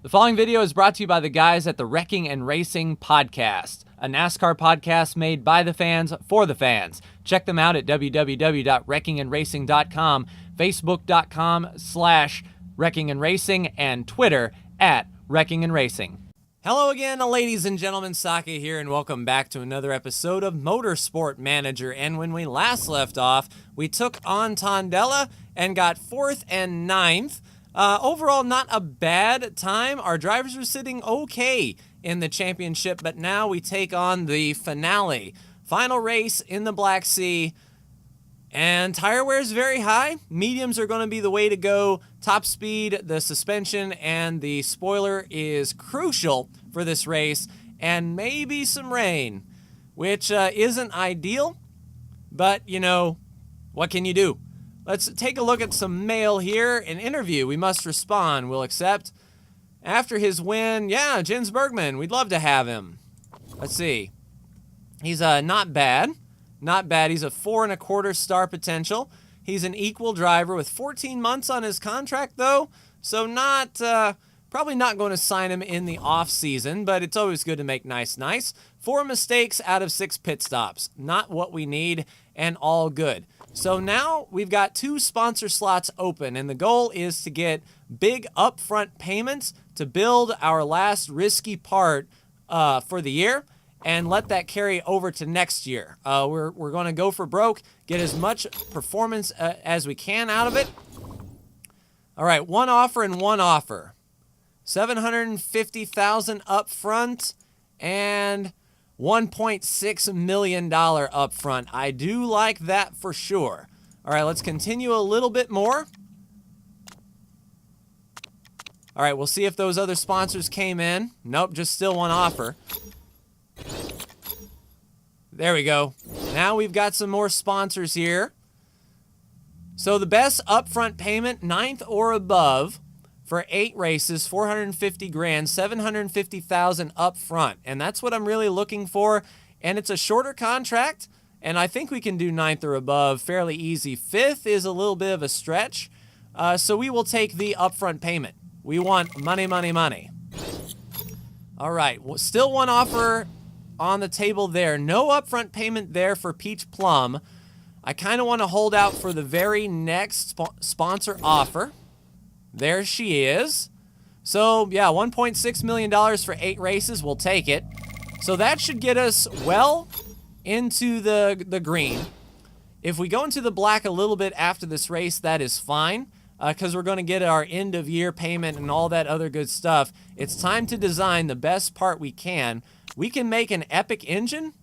The following video is brought to you by the guys at the Wrecking and Racing Podcast, a NASCAR podcast made by the fans for the fans. Check them out at www.wreckingandracing.com, facebook.com/wreckingandracing, and Twitter at Wrecking and Racing. Hello again, ladies and gentlemen, Saka here, and welcome back to another episode of Motorsport Manager. And when we last left off, we took on Tondela and got 4th and 9th. Overall, not a bad time. Our drivers were sitting okay in the championship, but now we take on the finale. Final race in the Black Sea, and tire wear is very high. Mediums are going to be the way to go. Top speed, the suspension, and the spoiler is crucial for this race, and maybe some rain, which isn't ideal, but, you know, what can you do? Let's take a look at some mail here. An interview. We must respond. We'll accept. After his win, yeah, Jens Bergman. We'd love to have him. Let's see. He's not bad. Not bad. He's a 4.25 star potential. He's an equal driver with 14 months on his contract, though. So not probably not going to sign him in the off season, but it's always good to make nice. 4 mistakes out of 6 pit stops. Not what we need, and all good. So now we've got 2 sponsor slots open, and the goal is to get big upfront payments to build our last risky part for the year and let that carry over to next year. We're going to go for broke, get as much performance as we can out of it. All right, one offer and one offer. $750,000 upfront and $1.6 million up front. I do like that for sure. All right, let's continue a little bit more. All right, we'll see if those other sponsors came in. Nope, just still one offer. There we go. Now we've got some more sponsors here. So the best upfront payment, 9th or above, for 8 races, $450,000, $750,000 up front. And that's what I'm really looking for. And it's a shorter contract, and I think we can do 9th or above fairly easy. 5th is a little bit of a stretch. So we will take the upfront payment. We want money, money, money. All right, well, still one offer on the table there. No upfront payment there for Peach Plum. I kind of want to hold out for the very next sponsor offer. There she is. So, yeah, $1.6 million for 8 races. We'll take it. So that should get us well into the green. If we go into the black a little bit after this race, that is fine, because we're going to get our end-of-year payment and all that other good stuff. It's time to design the best part we can. We can make an epic engine,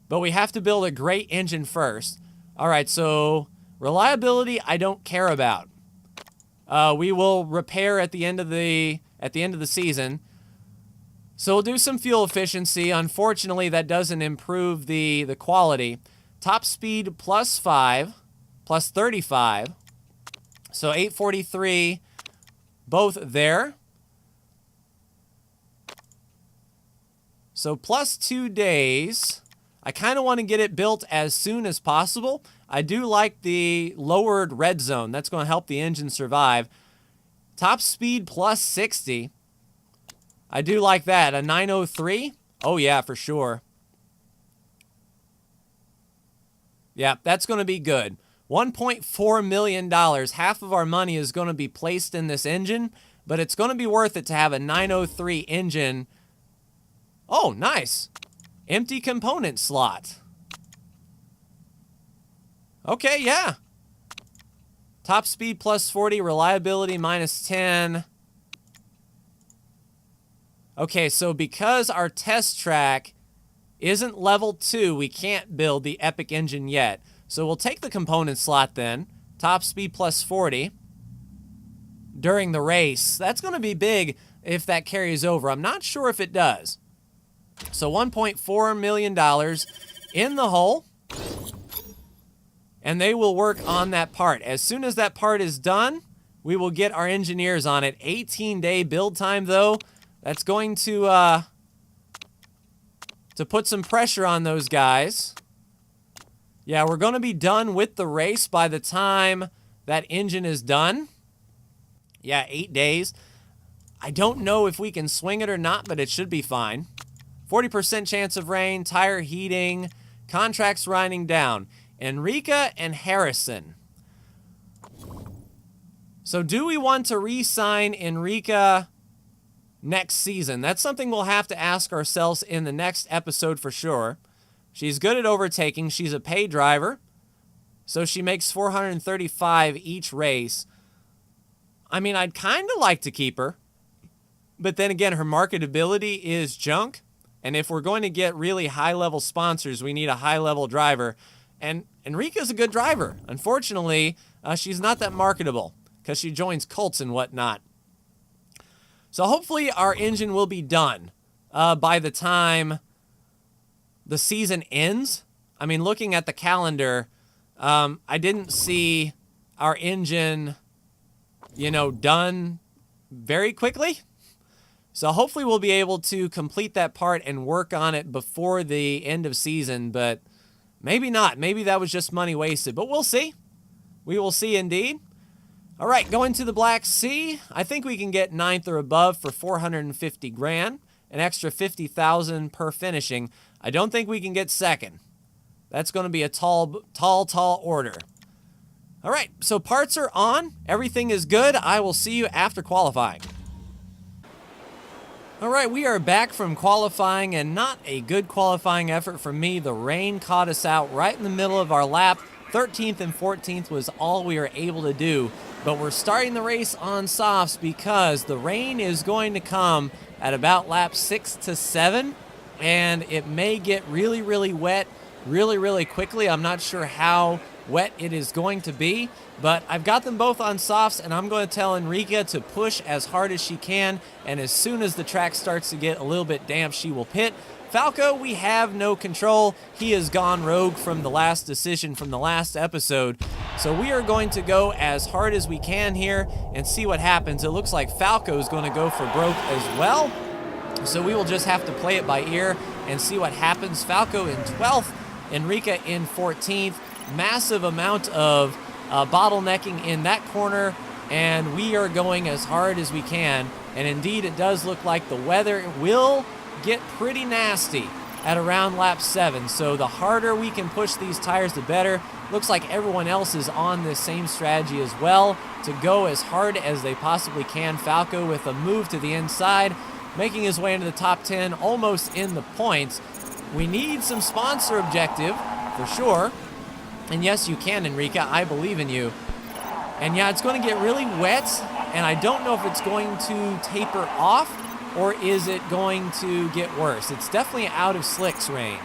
but we have to build a great engine first. All right, so reliability I don't care about. We will repair at the end of the season. So we'll do some fuel efficiency. Unfortunately, that doesn't improve the quality. Top speed +5, +35. So 843, both there. So +2 days. I kind of want to get it built as soon as possible. I do like the lowered red zone. That's going to help the engine survive. Top speed +60. I do like that. A 903. Oh, yeah, for sure. Yeah, that's going to be good. $1.4 million. Half of our money is going to be placed in this engine, but it's going to be worth it to have a 903 engine. Oh, nice. Empty component slot. Okay, yeah. Top speed +40, reliability -10. Okay, so because our test track isn't level 2, we can't build the epic engine yet. So we'll take the component slot then. Top speed +40 during the race. That's going to be big if that carries over. I'm not sure if it does. So $1.4 million in the hole, and they will work on that part. As soon as that part is done, we will get our engineers on it. 18-day build time, though. That's going to put some pressure on those guys. Yeah, we're going to be done with the race by the time that engine is done. Yeah, 8 days. I don't know if we can swing it or not, but it should be fine. 40% chance of rain, tire heating, contracts winding down. Enrica and Harrison. So do we want to re-sign Enrica next season? That's something we'll have to ask ourselves in the next episode for sure. She's good at overtaking. She's a pay driver. So she makes $435 each race. I mean, I'd kind of like to keep her. But then again, her marketability is junk. And if we're going to get really high-level sponsors, we need a high-level driver. And Enrica's a good driver. Unfortunately, she's not that marketable because she joins cults and whatnot. So hopefully our engine will be done by the time the season ends. I mean, looking at the calendar, I didn't see our engine, done very quickly. So hopefully we'll be able to complete that part and work on it before the end of season, but maybe not. Maybe that was just money wasted, but we'll see. We will see indeed. All right, going to the Black Sea. I think we can get 9th or above for 450 grand, an extra 50,000 per finishing. I don't think we can get 2nd. That's going to be a tall order. All right, so parts are on. Everything is good. I will see you after qualifying. All right, we are back from qualifying, and not a good qualifying effort for me. The rain caught us out right in the middle of our lap. 13th and 14th was all we were able to do. But we're starting the race on softs because the rain is going to come at about lap 6 to 7, and it may get really, really wet really, really quickly. I'm not sure how wet it is going to be, but I've got them both on softs, and I'm going to tell Enrica to push as hard as she can, and as soon as the track starts to get a little bit damp, she will pit. Falco, we have no control. He has gone rogue from the last decision from the last episode. So we are going to go as hard as we can here and see what happens. It looks like Falco is going to go for broke as well. So we will just have to play it by ear and see what happens. Falco in 12th, Enrica in 14th. Massive amount of bottlenecking in that corner, and we are going as hard as we can. And indeed, it does look like the weather will get pretty nasty at around lap 7. So the harder we can push these tires, the better. Looks like everyone else is on this same strategy as well, to go as hard as they possibly can. Falco with a move to the inside, making his way into the top 10, almost in the points. We need some sponsor objective for sure. And yes, you can, Enrica. I believe in you. And yeah, it's going to get really wet, and I don't know if it's going to taper off or is it going to get worse. It's definitely out of slicks range.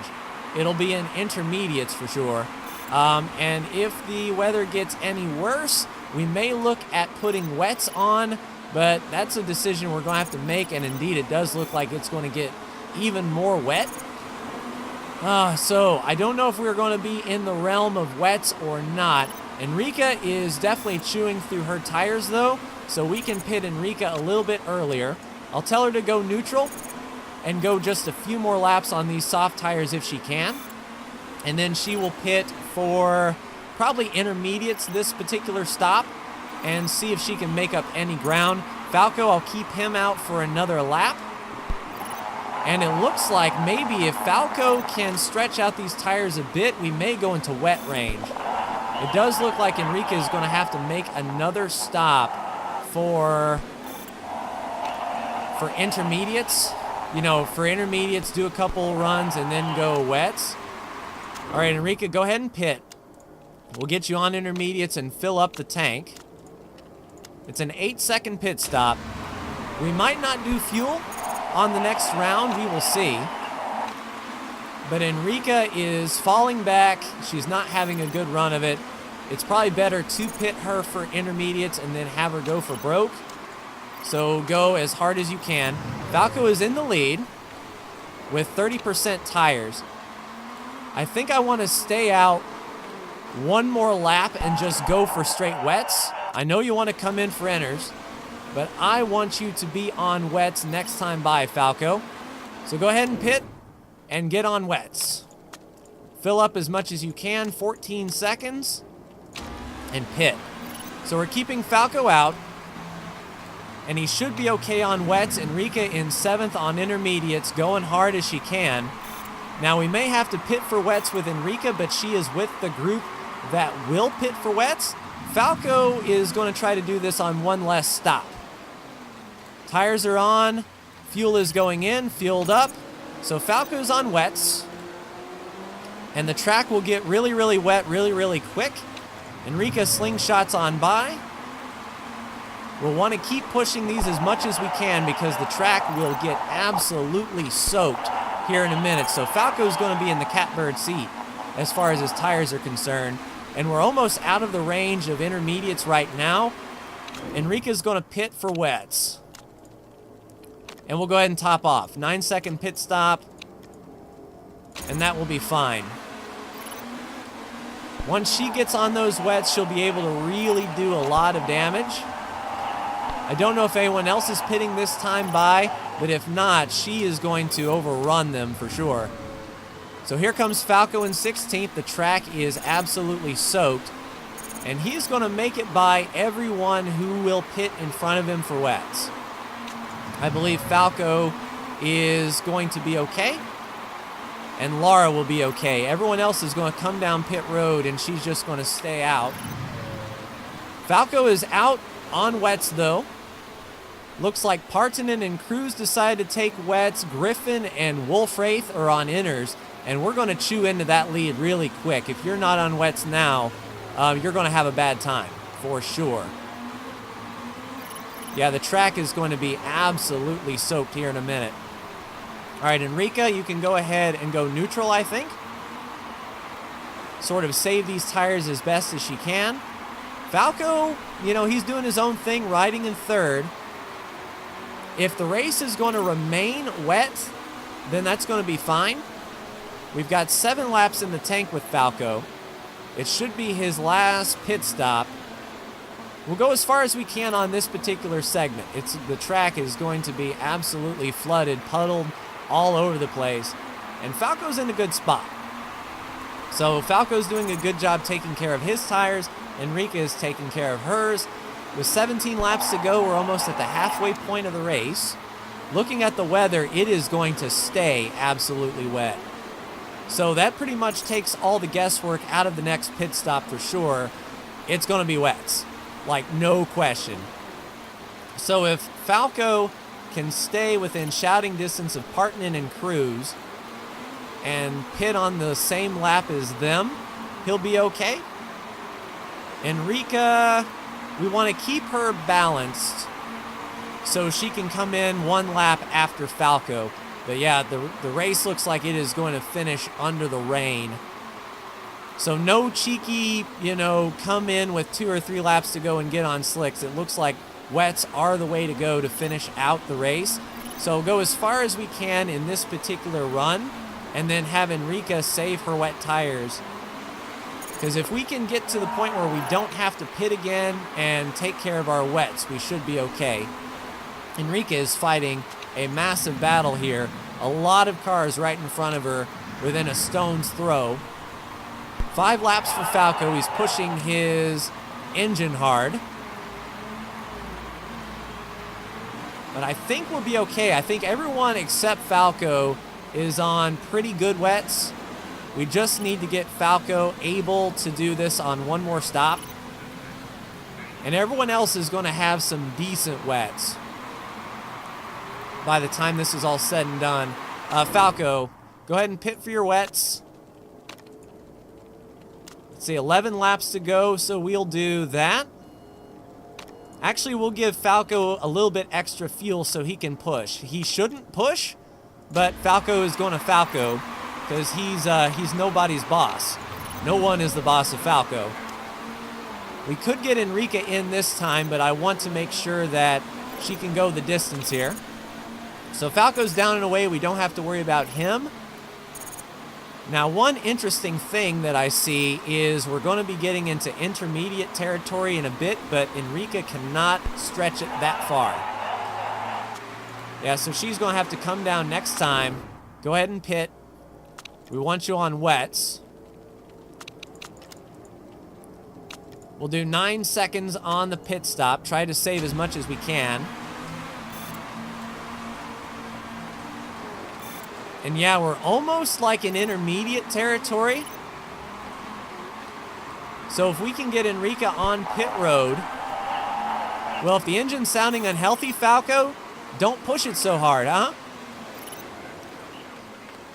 It'll be in intermediates for sure. And if the weather gets any worse, we may look at putting wets on, but that's a decision we're going to have to make, and indeed it does look like it's going to get even more wet. So I don't know if we're going to be in the realm of wets or not. Enrica is definitely chewing through her tires though, so we can pit Enrica a little bit earlier. I'll tell her to go neutral and go just a few more laps on these soft tires if she can. And then she will pit for probably intermediates this particular stop and see if she can make up any ground. Falco, I'll keep him out for another lap. And it looks like maybe if Falco can stretch out these tires a bit, we may go into wet range. It does look like Enrica is going to have to make another stop for intermediates. For intermediates, do a couple runs and then go wets. All right, Enrica, go ahead and pit. We'll get you on intermediates and fill up the tank. It's an 8-second pit stop. We might not do fuel on the next round, we will see. But Enrica is falling back. She's not having a good run of it. It's probably better to pit her for intermediates and then have her go for broke. So go as hard as you can. Falco is in the lead with 30% tires. I think I want to stay out one more lap and just go for straight wets. I know you want to come in for inners, but I want you to be on wets next time by, Falco. So go ahead and pit and get on wets. Fill up as much as you can, 14 seconds, and pit. So we're keeping Falco out. and he should be okay on wets. Enrica in 7th on intermediates, going hard as she can. Now we may have to pit for wets with Enrica, but she is with the group that will pit for wets. Falco is going to try to do this on one less stop. Tires are on, fuel is going in, fueled up. So Falco's on wets, and the track will get really, really wet really, really quick. Enrica slingshots on by. We'll want to keep pushing these as much as we can because the track will get absolutely soaked here in a minute. So Falco's going to be in the catbird seat as far as his tires are concerned. And we're almost out of the range of intermediates right now. Enrica's going to pit for wets. And we'll go ahead and top off. 9-second pit stop. And that will be fine. Once she gets on those wets, she'll be able to really do a lot of damage. I don't know if anyone else is pitting this time by, but if not, she is going to overrun them for sure. So here comes Falco in 16th. The track is absolutely soaked, and he's going to make it by everyone who will pit in front of him for wets. I believe Falco is going to be okay, and Laura will be okay. Everyone else is going to come down pit road, and she's just going to stay out. Falco is out on wets, though. Looks like Partanen and Cruz decided to take wets. Griffin and Wolfwraith are on inners, and we're going to chew into that lead really quick. If you're not on wets now, you're going to have a bad time, for sure. Yeah, the track is going to be absolutely soaked here in a minute. All right, Enrica, you can go ahead and go neutral, I think. Sort of save these tires as best as she can. Falco, you know, he's doing his own thing, riding in 3rd. If the race is going to remain wet, then that's going to be fine. We've got 7 laps in the tank with Falco. It should be his last pit stop. We'll go as far as we can on this particular segment. The track is going to be absolutely flooded, puddled all over the place, and Falco's in a good spot. So Falco's doing a good job taking care of his tires. Enrica is taking care of hers. With 17 laps to go, we're almost at the halfway point of the race. Looking at the weather, it is going to stay absolutely wet. So that pretty much takes all the guesswork out of the next pit stop for sure. It's going to be wets, like no question. So if Falco can stay within shouting distance of Partanen and Cruz and pit on the same lap as them, he'll be okay. Enrica, we want to keep her balanced so she can come in 1 lap after Falco. But yeah, the race looks like it is going to finish under the rain. So no cheeky, come in with 2 or 3 laps to go and get on slicks. It looks like wets are the way to go to finish out the race. So go as far as we can in this particular run and then have Enrica save her wet tires. Because if we can get to the point where we don't have to pit again and take care of our wets, we should be okay. Enrica is fighting a massive battle here. A lot of cars right in front of her within a stone's throw. 5 laps for Falco. He's pushing his engine hard. But I think we'll be okay. I think everyone except Falco is on pretty good wets. We just need to get Falco able to do this on 1 more stop. And everyone else is going to have some decent wets by the time this is all said and done. Falco, go ahead and pit for your wets. Let's see, 11 laps to go, so we'll do that. Actually, we'll give Falco a little bit extra fuel so he can push. He shouldn't push, but Falco is going to Falco because he's nobody's boss. No one is the boss of Falco. We could get Enrica in this time, but I want to make sure that she can go the distance here. So Falco's down and away. We don't have to worry about him. Now, one interesting thing that I see is we're going to be getting into intermediate territory in a bit, but Enrica cannot stretch it that far. Yeah, so she's going to have to come down next time. Go ahead and pit. We want you on wets. We'll do 9 seconds on the pit stop. Try to save as much as we can. And yeah, we're almost like in intermediate territory. So if we can get Enrica on pit road, well, if the engine's sounding unhealthy, Falco, don't push it so hard, huh?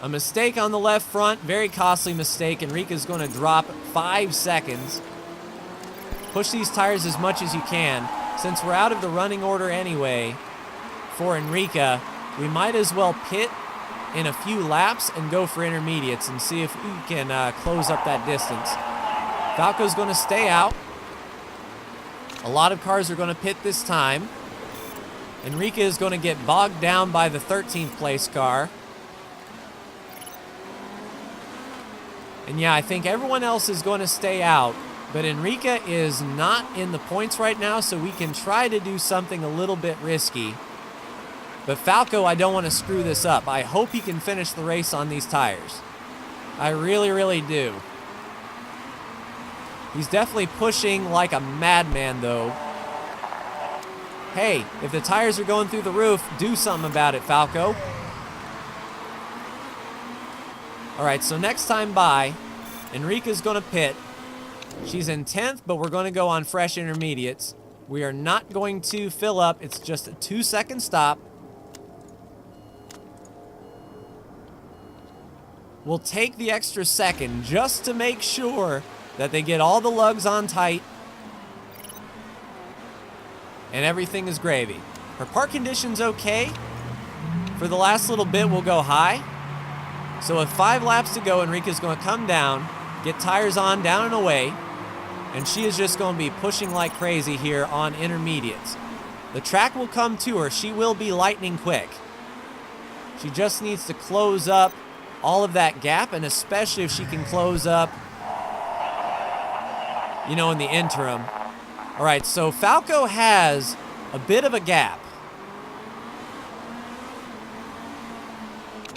A mistake on the left front, very costly mistake. Enrica's going to drop 5 seconds. Push these tires as much as you can. Since we're out of the running order anyway for Enrica, we might as well pit in a few laps and go for intermediates and see if we can close up that distance. Falco's going to stay out. A lot of cars are going to pit this time. Enrica is going to get bogged down by the 13th place car. And yeah, I think everyone else is going to stay out. But Enrica is not in the points right now, so we can try to do something a little bit risky. But Falco, I don't want to screw this up. I hope he can finish the race on these tires. I really, really do. He's definitely pushing like a madman, though. Hey, if the tires are going through the roof, do something about it, Falco. All right, so next time by, Enrica's going to pit. She's in 10th, but we're going to go on fresh intermediates. We are not going to fill up. It's just a 2-second stop. We'll take the extra second just to make sure that they get all the lugs on tight. And everything is gravy. Her park condition's okay. For the last little bit, we'll go high. So with 5 laps to go, Enrica's going to come down, get tires on, down and away, and she is just going to be pushing like crazy here on intermediates. The track will come to her. She will be lightning quick. She just needs to close up all of that gap, and especially if she can close up, you know, in the interim. All right, so Falco has a bit of a gap.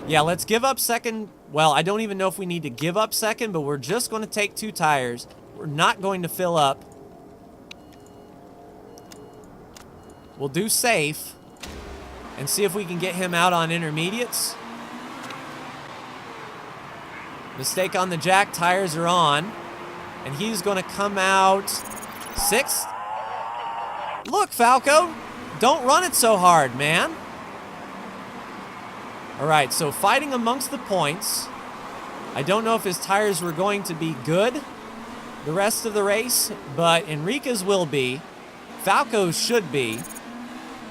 Yeah, let's give up second. Well, I don't even know if we need to give up second, but we're just going to take 2 tires. We're not going to fill up. We'll do safe and see if we can get him out on intermediates. Mistake on the jack, tires are on. And he's going to come out 6th. Look, Falco, don't run it so hard, man. All right, so fighting amongst the points. I don't know if his tires were going to be good the rest of the race, but Enrica's will be. Falco's should be,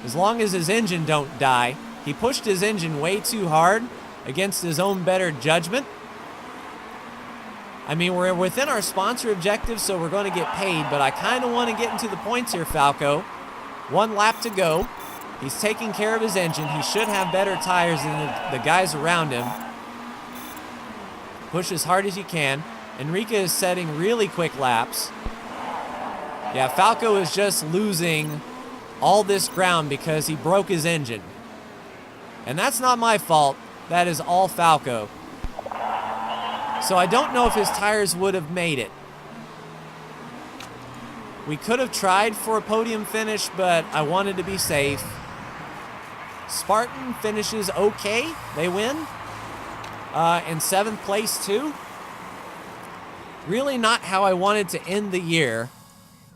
as long as his engine don't die. He pushed his engine way too hard against his own better judgment. I mean, we're within our sponsor objective, so we're going to get paid, but I kind of want to get into the points here, Falco. 1 lap to go. He's taking care of his engine. He should have better tires than the guys around him. Push as hard as you can. Enrica is setting really quick laps. Yeah, Falco is just losing all this ground because he broke his engine. And that's not my fault. That is all Falco. So I don't know if his tires would have made it. We could have tried for a podium finish, but I wanted to be safe. Spartan finishes okay. They win. In 7th place too. Really not how I wanted to end the year.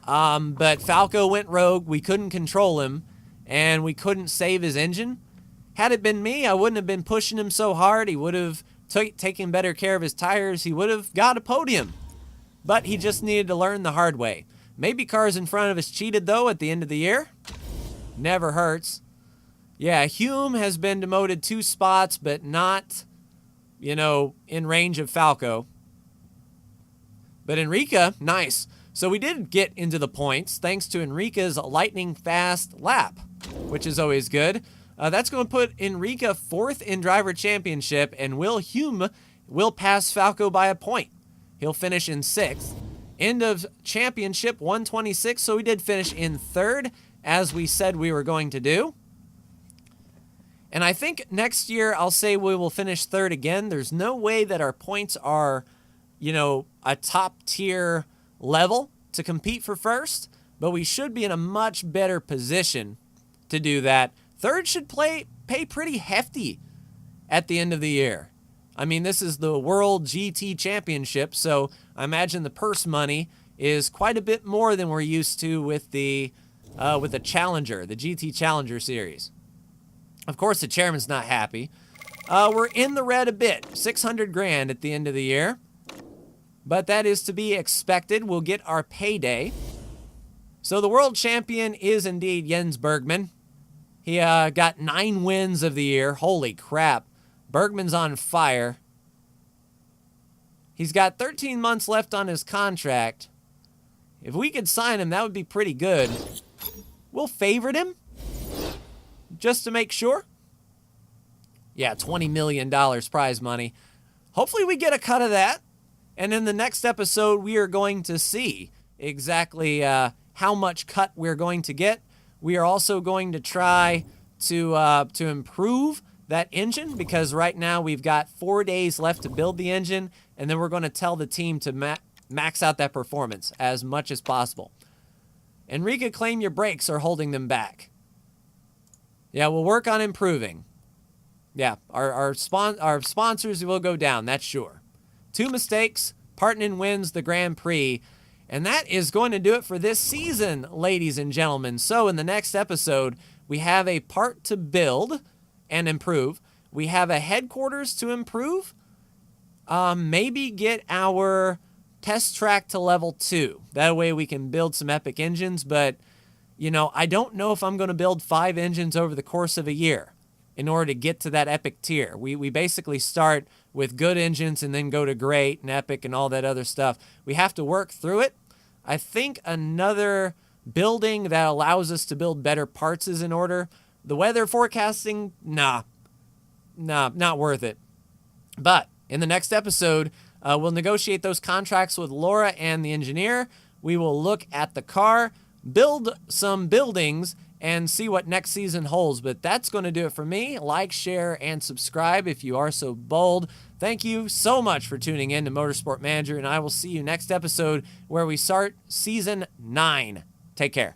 But Falco went rogue. We couldn't control him, and we couldn't save his engine. Had it been me, I wouldn't have been pushing him so hard. He would have taken better care of his tires. He would have got a podium. But he just needed to learn the hard way. Maybe cars in front of us cheated, though, at the end of the year. Never hurts. Yeah, Hume has been demoted 2 spots, but not, you know, in range of Falco. But Enrica, nice. So we did get into the points thanks to Enrica's lightning fast lap, which is always good. That's going to put Enrica 4th in driver championship, and Will Hume will pass Falco by a point. He'll finish in 6th. End of championship 126, so we did finish in 3rd, as we said we were going to do. And I think next year I'll say we will finish 3rd again. There's no way that our points are, you know, a top tier level to compete for 1st, but we should be in a much better position to do that. 3rd should pay pretty hefty at the end of the year. I mean, this is the World GT Championship, so I imagine the purse money is quite a bit more than we're used to with the Challenger, the GT Challenger series. Of course, the chairman's not happy. We're in the red a bit, 600 grand at the end of the year. But that is to be expected. We'll get our payday. So the world champion is indeed Jens Bergman. He got 9 wins of the year. Holy crap. Bergman's on fire. He's got 13 months left on his contract. If we could sign him, that would be pretty good. We'll favorite him just to make sure. Yeah, $20 million prize money. Hopefully we get a cut of that. And in the next episode, we are going to see exactly how much cut we're going to get. We are also going to try to improve that engine, because right now we've got 4 days left to build the engine, and then we're going to tell the team to max out that performance as much as possible. Enrique, claim your brakes are holding them back. Yeah, we'll work on improving. Yeah, our sponsors will go down, that's sure. 2 mistakes, Partanen wins the Grand Prix, and that is going to do it for this season, ladies and gentlemen. So in the next episode, we have a part to build and improve. We have a headquarters to improve. Maybe get our test track to level 2. That way we can build some epic engines, but, you know, I don't know if I'm going to build 5 engines over the course of a year in order to get to that epic tier. We basically start with good engines and then go to great and epic and all that other stuff. We have to work through it. I think another building that allows us to build better parts is in order. The weather forecasting, nah, not worth it. But in the next episode, we'll negotiate those contracts with Laura and the engineer. We will look at the car, build some buildings, and see what next season holds. But that's going to do it for me. Like, share, and subscribe if you are so bold. Thank you so much for tuning in to Motorsport Manager, and I will see you next episode where we start Season 9. Take care.